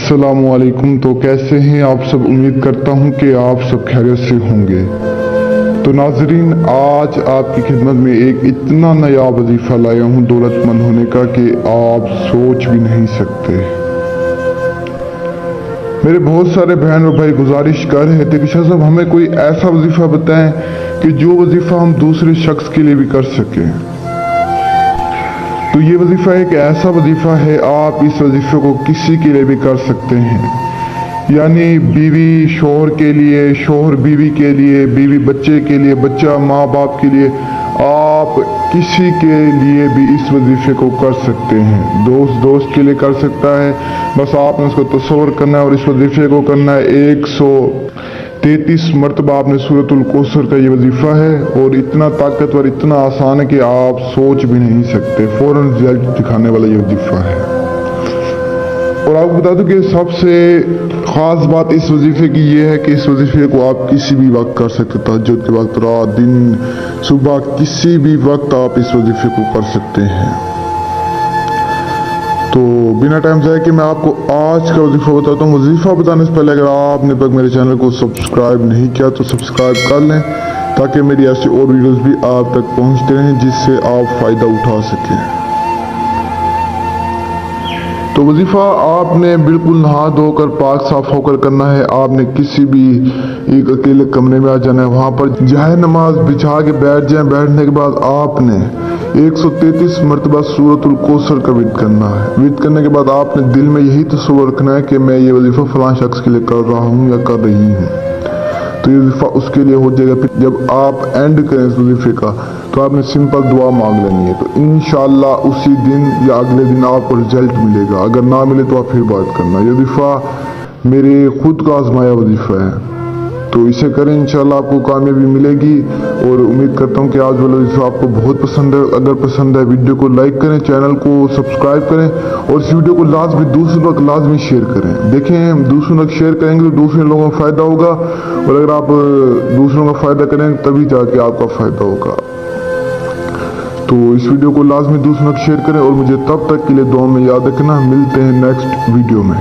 अस्सलामु अलैकुम। तो कैसे हैं आप सब? उम्मीद करता हूं कि आप सब खैरियत से होंगे। तो नाजरीन, आज आपकी खिदमत में एक इतना नया वजीफा लाया हूं दौलतमंद होने का कि आप सोच भी नहीं सकते। मेरे बहुत सारे बहन और भाई गुजारिश कर रहे थे कि शाह साहब हमें कोई ऐसा वजीफा बताएं कि जो वजीफा हम दूसरे शख्स के लिए भी कर सकें। तो ये वजीफा एक ऐसा वजीफा है, आप इस वजीफे को किसी के लिए भी कर सकते हैं। यानी बीवी शोहर के लिए, शोहर बीवी के लिए, बीवी बच्चे के लिए, बच्चा माँ बाप के लिए, आप किसी के लिए भी इस वजीफे को कर सकते हैं। दोस्त के लिए कर सकता है। बस आपने उसको तस्वर करना है और इस वजीफे को करना है 133 मरतबा। आपने सूरतुल कौसर का ये वजीफा है और इतना ताकतवर, इतना आसान है कि आप सोच भी नहीं सकते। फौरन रिजल्ट दिखाने वाला ये वजीफा है। और आपको बता दूं कि सबसे खास बात इस वजीफे की ये है कि इस वजीफे को आप किसी भी वक्त कर सकते। तहज्जुद के वक्त, रात, दिन, सुबह, किसी भी वक्त आप इस वजीफे को कर सकते हैं। तो बिना टाइम जाए कि मैं आपको आज का वजीफा बताता हूँ। वजीफा बताने से पहले अगर आपने तक मेरे चैनल को सब्सक्राइब नहीं किया तो सब्सक्राइब कर लें, ताकि मेरी ऐसी और वीडियोस भी आप तक पहुँचते रहें जिससे आप फ़ायदा उठा सकें। तो वजीफा आपने बिल्कुल नहा धोकर पाक साफ होकर करना है। आपने किसी भी एक अकेले कमरे में आ जाना है, वहाँ पर जाहिर नमाज बिछा के बैठ जाएं। बैठने के बाद आपने 133 मरतबा सूरतुल कौसर का विद करना है। विद करने के बाद आपने दिल में यही तस्वर रखना है कि मैं ये वजीफा फलां शख्स के लिए कर रहा हूँ या कर रही हूँ। तो ये वजीफा उसके लिए हो जाएगा। फिर जब आप एंड करें इस वजीफे का तो आपने सिंपल दुआ मांग लेनी है। तो इंशाअल्लाह उसी दिन या अगले दिन आपको रिजल्ट मिलेगा। अगर ना मिले तो आप फिर बात करना। ये वजीफा मेरे खुद का आजमाया वजीफा है, तो इसे करें, इंशाअल्लाह आपको कामयाबी मिलेगी। और उम्मीद करता हूँ कि आज वाला वजीफा आपको बहुत पसंद है। अगर पसंद है वीडियो को लाइक करें, चैनल को सब्सक्राइब करें और इस वीडियो को दूसरों तक लाजमी शेयर करें। देखें, दूसरों तक शेयर करेंगे तो दूसरे लोगों को फ़ायदा होगा, और अगर आप दूसरों का फ़ायदा करें तभी जाके आपका फ़ायदा होगा। तो इस वीडियो को लाजमी दूसरों तक शेयर करें और मुझे तब तक के लिए दुआ में याद रखना। मिलते हैं नेक्स्ट वीडियो में।